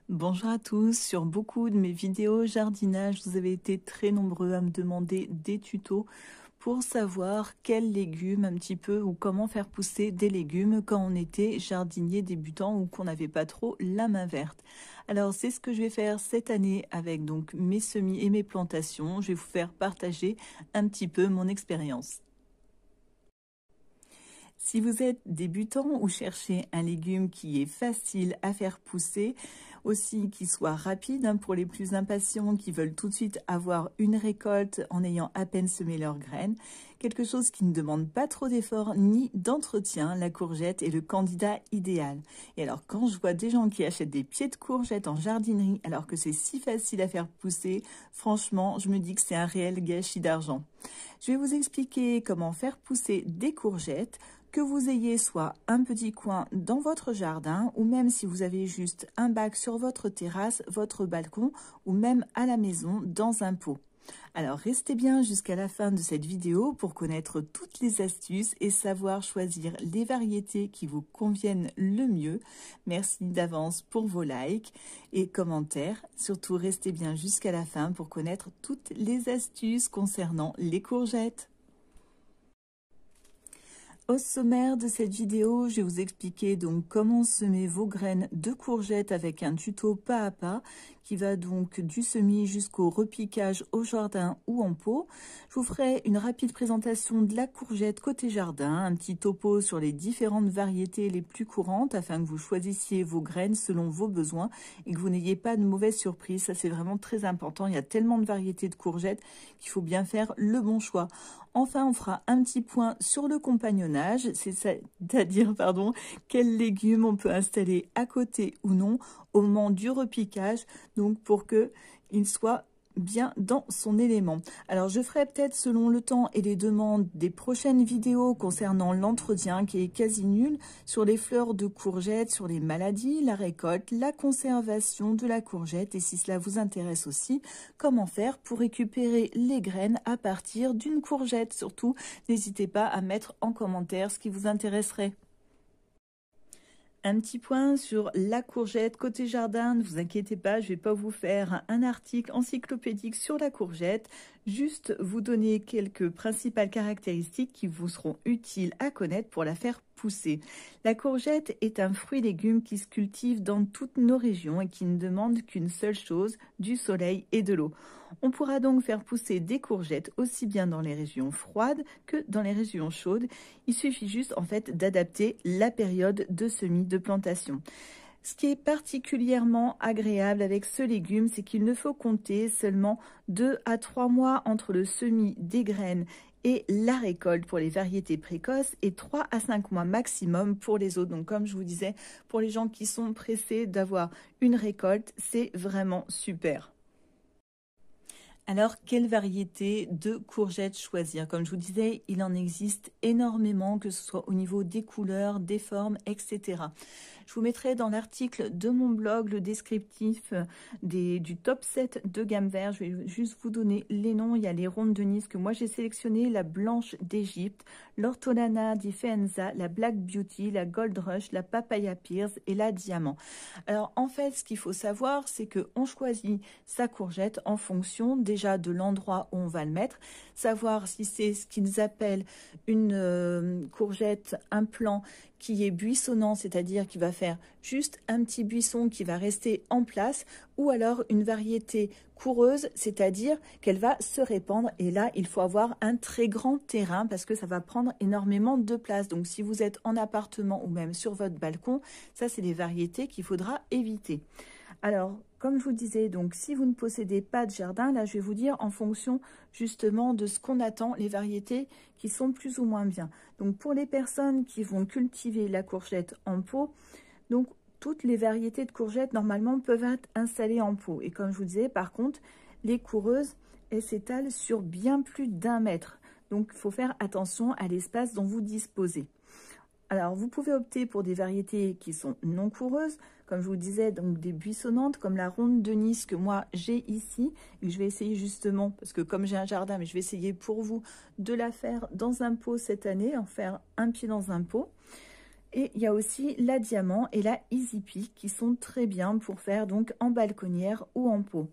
Bonjour à tous, sur beaucoup de mes vidéos jardinage, vous avez été très nombreux à me demander des tutos pour savoir quels légumes un petit peu ou comment faire pousser des légumes quand on était jardinier débutant ou qu'on n'avait pas trop la main verte. Alors c'est ce que je vais faire cette année avec donc mes semis et mes plantations. Je vais vous faire partager un petit peu mon expérience. Si vous êtes débutant ou cherchez un légume qui est facile à faire pousser, aussi qui soit rapide pour les plus impatients qui veulent tout de suite avoir une récolte en ayant à peine semé leurs graines, quelque chose qui ne demande pas trop d'efforts ni d'entretien, la courgette est le candidat idéal. Et alors quand je vois des gens qui achètent des pieds de courgettes en jardinerie alors que c'est si facile à faire pousser, franchement je me dis que c'est un réel gâchis d'argent. Je vais vous expliquer comment faire pousser des courgettes, que vous ayez soit un petit coin dans votre jardin ou même si vous avez juste un bac sur votre terrasse, votre balcon ou même à la maison dans un pot. Alors restez bien jusqu'à la fin de cette vidéo pour connaître toutes les astuces et savoir choisir les variétés qui vous conviennent le mieux. Merci d'avance pour vos likes et commentaires. Surtout restez bien jusqu'à la fin pour connaître toutes les astuces concernant les courgettes. Au sommaire de cette vidéo, je vais vous expliquer donc comment semer vos graines de courgettes avec un tuto pas à pas qui va donc du semis jusqu'au repiquage au jardin ou en pot. Je vous ferai une rapide présentation de la courgette côté jardin, un petit topo sur les différentes variétés les plus courantes afin que vous choisissiez vos graines selon vos besoins et que vous n'ayez pas de mauvaises surprises. Ça, c'est vraiment très important. Il y a tellement de variétés de courgettes qu'il faut bien faire le bon choix. Enfin, on fera un petit point sur le compagnonnage, c'est-à-dire quels légumes on peut installer à côté ou non au moment du repiquage, donc pour qu'il soit bien dans son élément. Alors je ferai peut-être selon le temps et les demandes des prochaines vidéos concernant l'entretien qui est quasi nul sur les fleurs de courgettes, sur les maladies, la récolte, la conservation de la courgette et si cela vous intéresse aussi, comment faire pour récupérer les graines à partir d'une courgette. Surtout, n'hésitez pas à mettre en commentaire ce qui vous intéresserait. Un petit point sur la courgette côté jardin, ne vous inquiétez pas, je ne vais pas vous faire un article encyclopédique sur la courgette, juste vous donner quelques principales caractéristiques qui vous seront utiles à connaître pour la faire pousser. La courgette est un fruit-légume qui se cultive dans toutes nos régions et qui ne demande qu'une seule chose, du soleil et de l'eau. On pourra donc faire pousser des courgettes aussi bien dans les régions froides que dans les régions chaudes. Il suffit juste en fait d'adapter la période de semis de plantation. Ce qui est particulièrement agréable avec ce légume, c'est qu'il ne faut compter seulement 2 à 3 mois entre le semis des graines et la récolte pour les variétés précoces et 3 à 5 mois maximum pour les autres. Donc comme je vous disais, pour les gens qui sont pressés d'avoir une récolte, c'est vraiment super. Alors, quelle variété de courgettes choisir? Comme je vous disais, il en existe énormément, que ce soit au niveau des couleurs, des formes, etc. Je vous mettrai dans l'article de mon blog le descriptif du top 7 de gamme vert. Je vais juste vous donner les noms. Il y a les rondes de Nice que moi j'ai sélectionnées, la blanche d'Égypte, l'ortolana difenza, la Black Beauty, la Gold Rush, la Papaya Pierce et la Diamant. Alors en fait, ce qu'il faut savoir, c'est qu'on choisit sa courgette en fonction déjà de l'endroit où on va le mettre, savoir si c'est ce qu'ils appellent une courgette, un plant qui est buissonnant, c'est-à-dire qui va faire juste un petit buisson qui va rester en place, ou alors une variété coureuse, c'est-à-dire qu'elle va se répandre. Et là, il faut avoir un très grand terrain parce que ça va prendre énormément de place. Donc, si vous êtes en appartement ou même sur votre balcon, ça, c'est des variétés qu'il faudra éviter. Alors, comme je vous disais, donc si vous ne possédez pas de jardin, là je vais vous dire en fonction justement de ce qu'on attend, les variétés qui sont plus ou moins bien. Donc pour les personnes qui vont cultiver la courgette en pot, donc toutes les variétés de courgettes normalement peuvent être installées en pot. Et comme je vous disais, par contre, les coureuses, elles s'étalent sur bien plus d'1 mètre. Donc il faut faire attention à l'espace dont vous disposez. Alors, vous pouvez opter pour des variétés qui sont non coureuses, comme je vous disais, donc des buissonnantes, comme la ronde de Nice que moi j'ai ici. Et je vais essayer justement, parce que comme j'ai un jardin, mais je vais essayer pour vous de la faire dans un pot cette année, en faire un pied dans un pot. Et il y a aussi la Diamant et la Easy Pea qui sont très bien pour faire donc en balconnière ou en pot.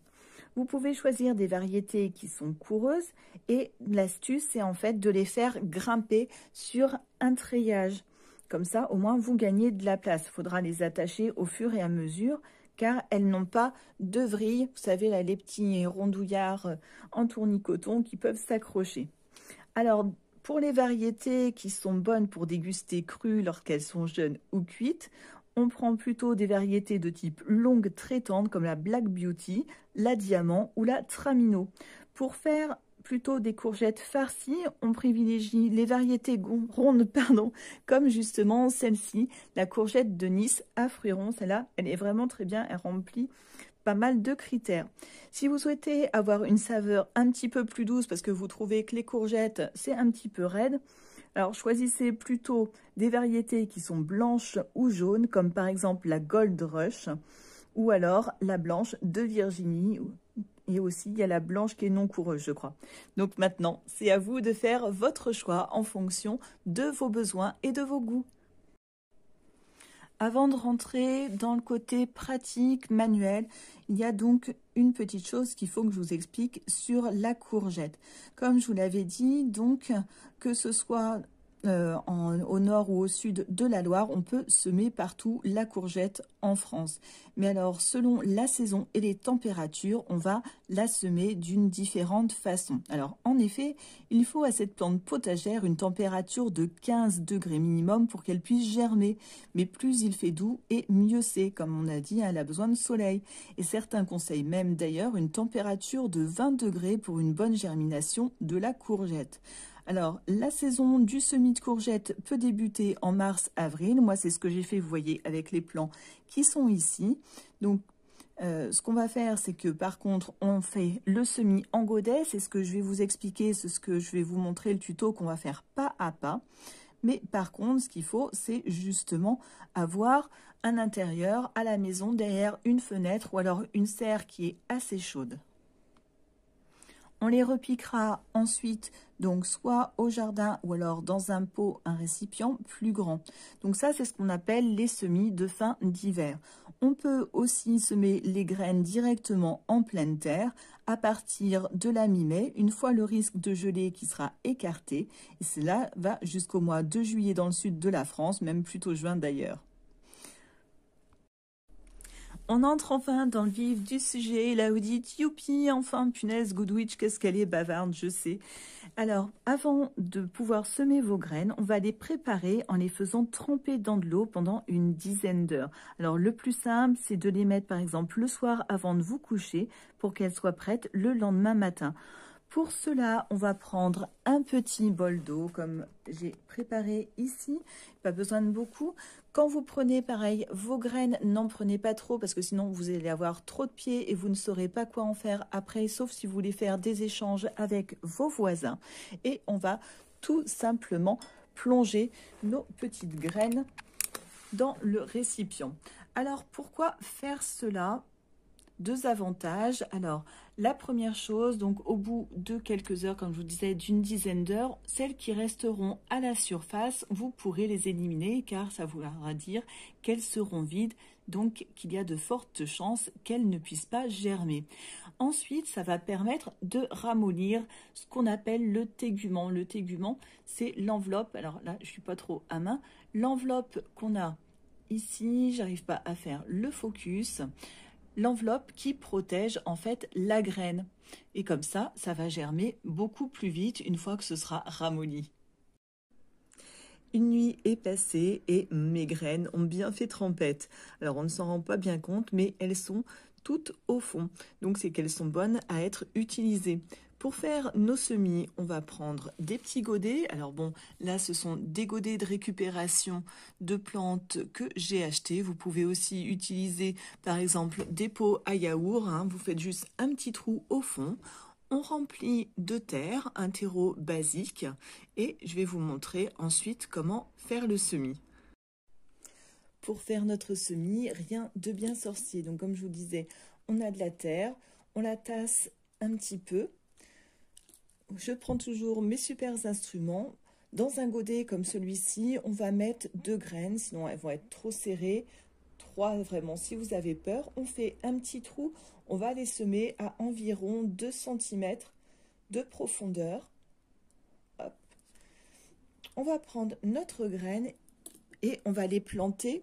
Vous pouvez choisir des variétés qui sont coureuses et l'astuce, c'est en fait de les faire grimper sur un treillage. Comme ça, au moins, vous gagnez de la place. Il faudra les attacher au fur et à mesure car elles n'ont pas de vrille. Vous savez, là, les petits rondouillards en tournicoton qui peuvent s'accrocher. Alors, pour les variétés qui sont bonnes pour déguster crues lorsqu'elles sont jeunes ou cuites, on prend plutôt des variétés de type longue très tendre comme la Black Beauty, la Diamant ou la Tramino. Pour faire plutôt des courgettes farcies, on privilégie les variétés rondes, comme justement celle-ci, la courgette de Nice à fruits ronds. Celle-là, elle est vraiment très bien, elle remplit pas mal de critères. Si vous souhaitez avoir une saveur un petit peu plus douce parce que vous trouvez que les courgettes, c'est un petit peu raide, alors choisissez plutôt des variétés qui sont blanches ou jaunes, comme par exemple la Gold Rush, ou alors la blanche de Virginie, et aussi il y a la blanche qui est non coureuse, je crois. Donc maintenant, c'est à vous de faire votre choix en fonction de vos besoins et de vos goûts. Avant de rentrer dans le côté pratique, manuel, il y a donc une petite chose qu'il faut que je vous explique sur la courgette. Comme je vous l'avais dit, donc que ce soit au nord ou au sud de la Loire, on peut semer partout la courgette en France. Mais alors, selon la saison et les températures, on va la semer d'une différente façon. Alors, en effet, il faut à cette plante potagère une température de 15 degrés minimum pour qu'elle puisse germer. Mais plus il fait doux et mieux c'est. Comme on a dit, elle a besoin de soleil. Et certains conseillent même d'ailleurs une température de 20 degrés pour une bonne germination de la courgette. Alors, la saison du semis de courgettes peut débuter en mars-avril. Moi, c'est ce que j'ai fait, vous voyez, avec les plants qui sont ici. Donc, ce qu'on va faire, c'est que par contre, on fait le semis en godet. C'est ce que je vais vous expliquer, c'est ce que je vais vous montrer, le tuto qu'on va faire pas à pas. Mais par contre, ce qu'il faut, c'est justement avoir un intérieur à la maison derrière une fenêtre ou alors une serre qui est assez chaude. On les repiquera ensuite, donc soit au jardin ou alors dans un pot, un récipient plus grand. Donc ça, c'est ce qu'on appelle les semis de fin d'hiver. On peut aussi semer les graines directement en pleine terre à partir de la mi-mai, une fois le risque de gelée qui sera écarté. Et cela va jusqu'au mois de juillet dans le sud de la France, même plutôt juin d'ailleurs. On entre enfin dans le vif du sujet. Là, vous dites, youpi, enfin, punaise, Goodwitch, qu'est-ce qu'elle est bavarde, je sais. Alors, avant de pouvoir semer vos graines, on va les préparer en les faisant tremper dans de l'eau pendant une dizaine d'heures. Alors, le plus simple, c'est de les mettre, par exemple, le soir avant de vous coucher pour qu'elles soient prêtes le lendemain matin. Pour cela, on va prendre un petit bol d'eau comme j'ai préparé ici. Pas besoin de beaucoup. Quand vous prenez pareil vos graines, n'en prenez pas trop parce que sinon vous allez avoir trop de pieds et vous ne saurez pas quoi en faire après, sauf si vous voulez faire des échanges avec vos voisins. Et on va tout simplement plonger nos petites graines dans le récipient. Alors pourquoi faire cela ? Deux avantages. Alors, la première chose, donc au bout de quelques heures, comme je vous disais, d'une dizaine d'heures, celles qui resteront à la surface, vous pourrez les éliminer car ça voudra dire qu'elles seront vides, donc qu'il y a de fortes chances qu'elles ne puissent pas germer. Ensuite, ça va permettre de ramollir ce qu'on appelle le tégument. Le tégument, c'est l'enveloppe, alors là, je suis pas trop à main, l'enveloppe qu'on a ici, j'arrive pas à faire le focus, l'enveloppe qui protège en fait la graine. Et comme ça, ça va germer beaucoup plus vite une fois que ce sera ramolli. Une nuit est passée et mes graines ont bien fait trempette. Alors on ne s'en rend pas bien compte, mais elles sont toutes au fond. Donc c'est qu'elles sont bonnes à être utilisées. Pour faire nos semis, on va prendre des petits godets. Alors bon, là, ce sont des godets de récupération de plantes que j'ai achetées. Vous pouvez aussi utiliser, par exemple, des pots à yaourt. Vous faites juste un petit trou au fond. On remplit de terre, un terreau basique. Et je vais vous montrer ensuite comment faire le semis. Pour faire notre semis, rien de bien sorcier. Donc, comme je vous disais, on a de la terre, on la tasse un petit peu. Je prends toujours mes super instruments. Dans un godet comme celui-ci, on va mettre 2 graines, sinon elles vont être trop serrées. 3 vraiment, si vous avez peur. On fait un petit trou, on va les semer à environ 2 cm de profondeur. Hop. On va prendre notre graine et on va les planter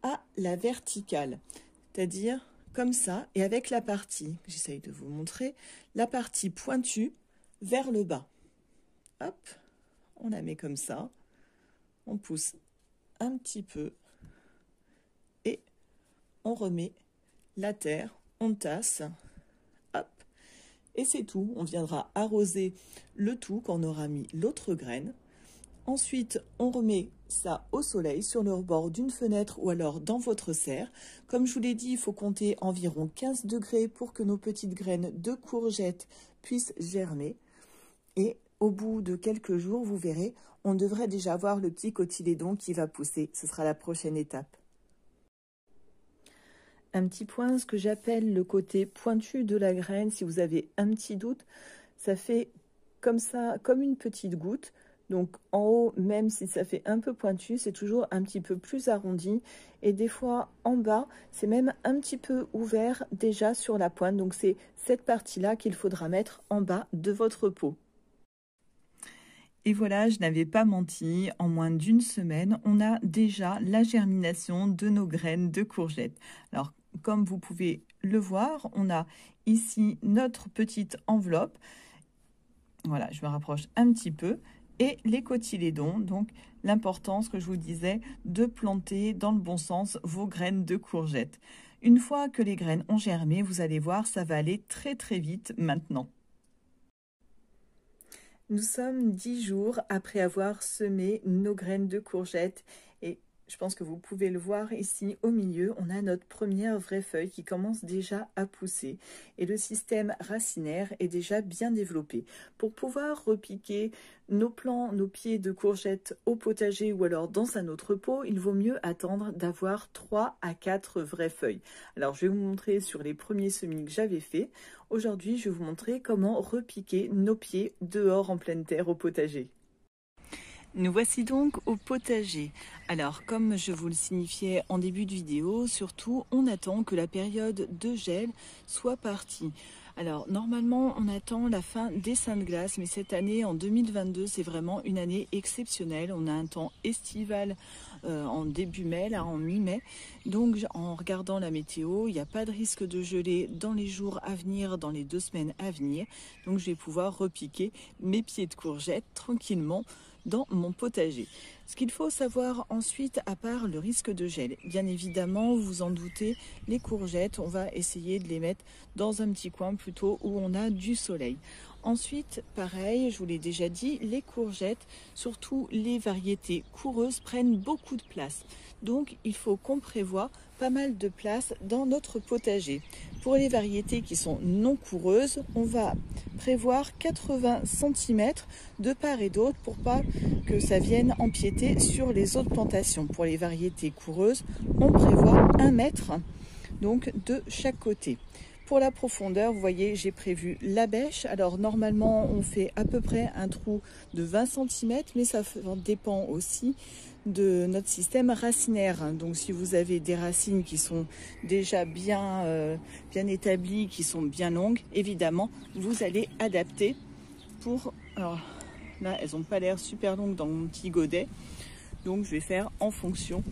à la verticale, c'est-à-dire comme ça, et avec la partie, j'essaye de vous montrer, la partie pointue vers le bas. Hop, on la met comme ça, on pousse un petit peu et on remet la terre, on tasse, hop, et c'est tout. On viendra arroser le tout quand on aura mis l'autre graine. Ensuite, on remet ça au soleil sur le bord d'une fenêtre ou alors dans votre serre. Comme je vous l'ai dit, il faut compter environ 15 degrés pour que nos petites graines de courgettes puissent germer. Et au bout de quelques jours, vous verrez, on devrait déjà voir le petit cotylédon qui va pousser. Ce sera la prochaine étape. Un petit point, ce que j'appelle le côté pointu de la graine, si vous avez un petit doute, ça fait comme ça, comme une petite goutte. Donc en haut, même si ça fait un peu pointu, c'est toujours un petit peu plus arrondi. Et des fois en bas, c'est même un petit peu ouvert déjà sur la pointe. Donc c'est cette partie-là qu'il faudra mettre en bas de votre pot. Et voilà, je n'avais pas menti, en moins d'une semaine, on a déjà la germination de nos graines de courgettes. Alors, comme vous pouvez le voir, on a ici notre petite enveloppe. Voilà, je me rapproche un petit peu. Et les cotylédons, donc l'importance que je vous disais de planter dans le bon sens vos graines de courgettes. Une fois que les graines ont germé, vous allez voir, ça va aller très très vite maintenant. Nous sommes 10 jours après avoir semé nos graines de courgettes et je pense que vous pouvez le voir ici au milieu, on a notre première vraie feuille qui commence déjà à pousser et le système racinaire est déjà bien développé. Pour pouvoir repiquer nos plants, nos pieds de courgettes au potager ou alors dans un autre pot, il vaut mieux attendre d'avoir 3 à 4 vraies feuilles. Alors je vais vous montrer sur les premiers semis que j'avais fait. Aujourd'hui, je vais vous montrer comment repiquer nos pieds dehors en pleine terre au potager. Nous voici donc au potager. Alors, comme je vous le signifiais en début de vidéo, surtout, on attend que la période de gel soit partie. Alors, normalement, on attend la fin des seins de glace, mais cette année, en 2022, c'est vraiment une année exceptionnelle. On a un temps estival en début mai, là, en mi-mai. Donc, en regardant la météo, il n'y a pas de risque de geler dans les jours à venir, dans les 2 semaines à venir. Donc, je vais pouvoir repiquer mes pieds de courgettes tranquillement dans mon potager. Ce qu'il faut savoir ensuite, à part le risque de gel, bien évidemment, vous vous en doutez, les courgettes, on va essayer de les mettre dans un petit coin plutôt où on a du soleil. Ensuite, pareil, je vous l'ai déjà dit, les courgettes, surtout les variétés coureuses, prennent beaucoup de place. Donc, il faut qu'on prévoie pas mal de place dans notre potager. Pour les variétés qui sont non coureuses, on va prévoir 80 cm de part et d'autre pour pas que ça vienne empiéter sur les autres plantations. Pour les variétés coureuses, on prévoit 1 mètre donc de chaque côté. Pour la profondeur, vous voyez, j'ai prévu la bêche. Alors normalement, on fait à peu près un trou de 20 cm, mais ça dépend aussi de notre système racinaire. Donc si vous avez des racines qui sont déjà bien établies, qui sont bien longues, évidemment, vous allez adapter pour... Alors là, elles n'ont pas l'air super longues dans mon petit godet. Donc je vais faire en fonction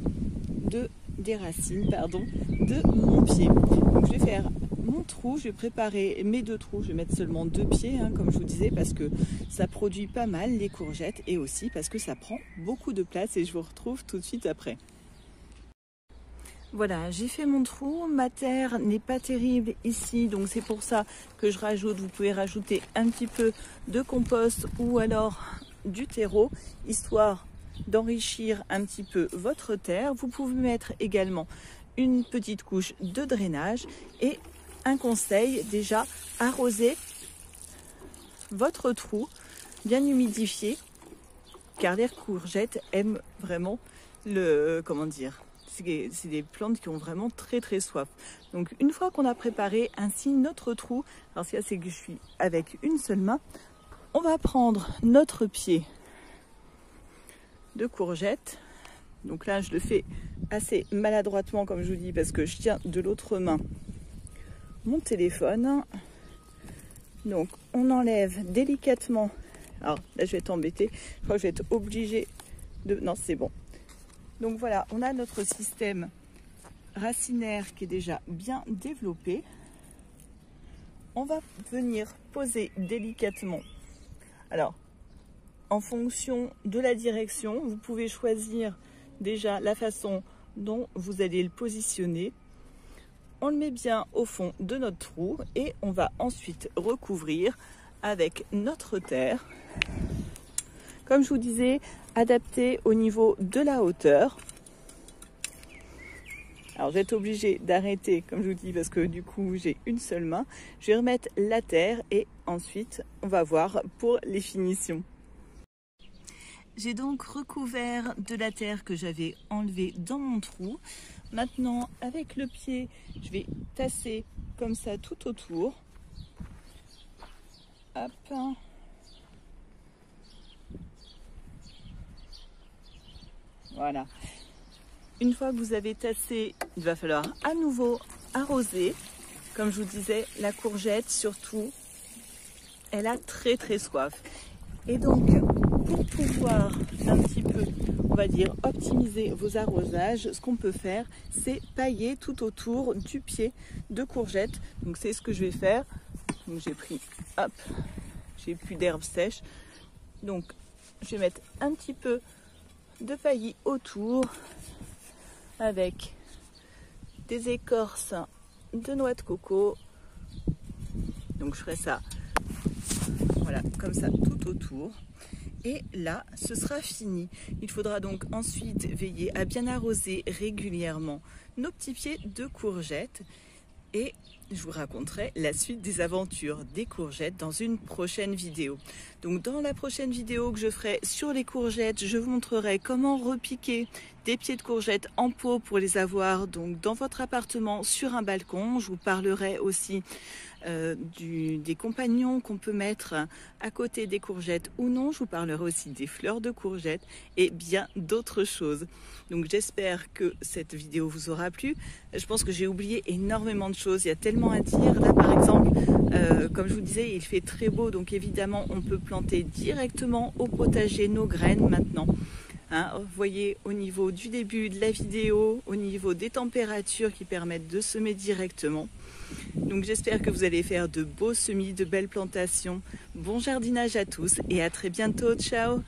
des racines de mon pied. Donc je vais faire mon trou, je vais préparer mes 2 trous, je vais mettre seulement 2 pieds, comme je vous disais, parce que ça produit pas mal les courgettes et aussi parce que ça prend beaucoup de place et je vous retrouve tout de suite après. Voilà, j'ai fait mon trou, ma terre n'est pas terrible ici, donc c'est pour ça que je rajoute, vous pouvez rajouter un petit peu de compost ou alors du terreau, histoire d'enrichir un petit peu votre terre. Vous pouvez mettre également une petite couche de drainage et un conseil, déjà arroser votre trou bien humidifié car les courgettes aiment vraiment le, comment dire, c'est des plantes qui ont vraiment très très soif. Donc une fois qu'on a préparé ainsi notre trou, alors c'est que je suis avec une seule main, on va prendre notre pied de courgettes. Donc là, je le fais assez maladroitement, comme je vous dis, parce que je tiens de l'autre main mon téléphone. Donc, on enlève délicatement. Alors là, je vais être embêtée. Je crois que je vais être obligée de... Non, c'est bon. Donc voilà, on a notre système racinaire qui est déjà bien développé. On va venir poser délicatement. Alors, en fonction de la direction, vous pouvez choisir déjà la façon dont vous allez le positionner. On le met bien au fond de notre trou et on va ensuite recouvrir avec notre terre. Comme je vous disais, adapté au niveau de la hauteur. Alors je vais être obligée d'arrêter, comme je vous dis, parce que du coup j'ai une seule main. Je vais remettre la terre et ensuite on va voir pour les finitions. J'ai donc recouvert de la terre que j'avais enlevée dans mon trou. Maintenant, avec le pied, je vais tasser comme ça tout autour. Hop. Voilà. Une fois que vous avez tassé, il va falloir à nouveau arroser. Comme je vous disais, la courgette, surtout, elle a très soif. Et donc, pour pouvoir un petit peu, on va dire, optimiser vos arrosages, ce qu'on peut faire, c'est pailler tout autour du pied de courgette. Donc c'est ce que je vais faire. Donc j'ai pris, hop, j'ai plus d'herbe sèche. Donc je vais mettre un petit peu de paillis autour avec des écorces de noix de coco. Donc je ferai ça, voilà, comme ça tout autour. Et là, ce sera fini. Il faudra donc ensuite veiller à bien arroser régulièrement nos petits pieds de courgettes. Et je vous raconterai la suite des aventures des courgettes dans une prochaine vidéo. Donc dans la prochaine vidéo que je ferai sur les courgettes, je vous montrerai comment repiquer des pieds de courgettes en pot pour les avoir donc dans votre appartement sur un balcon. Je vous parlerai aussi des compagnons qu'on peut mettre à côté des courgettes ou non. Je vous parlerai aussi des fleurs de courgettes et bien d'autres choses. Donc j'espère que cette vidéo vous aura plu. Je pense que j'ai oublié énormément de choses. Il y a tellement à dire. Là par exemple, comme je vous disais, il fait très beau. Donc évidemment, on peut planter directement au potager nos graines maintenant. Hein, vous voyez au niveau du début de la vidéo, au niveau des températures qui permettent de semer directement. Donc j'espère que vous allez faire de beaux semis, de belles plantations. Bon jardinage à tous et à très bientôt. Ciao!